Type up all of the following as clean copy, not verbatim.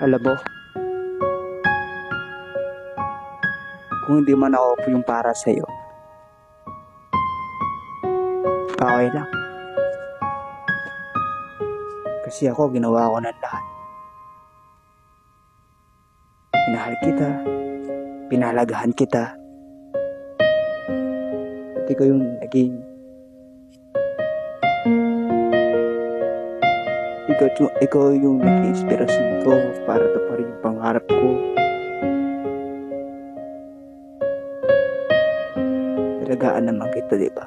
Alam mo, kung hindi man ako yung para sa'yo, okay lang. Kasi ako, ginawa ko ng lahat. Minahal kita, pinahalagahan kita, at ikaw yung ikaw yung naging inspirasyon ko para taparin yung pangarap ko. Talagaan naman kita, di ba?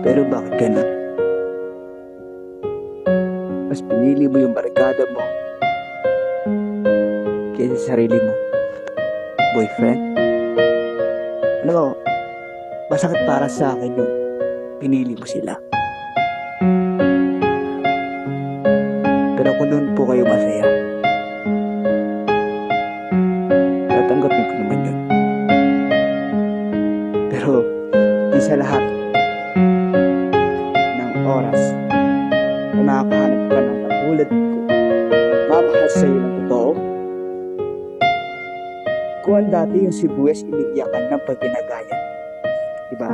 Pero bakit ganun? Mas pinili mo yung barkada mo kaysa sa sarili mo, boyfriend? Alam mo, masakit para sa akin yung pinili mo sila. Pero kung doon po kayo masaya, tatanggapin ko naman yun. Pero di sa lahat ng oras na makakahanap ka ng katulad ko, mamahal sa'yo ng totoo. Kung ang dati yung sibuyas iniiyakan ng pag ginagayan, diba?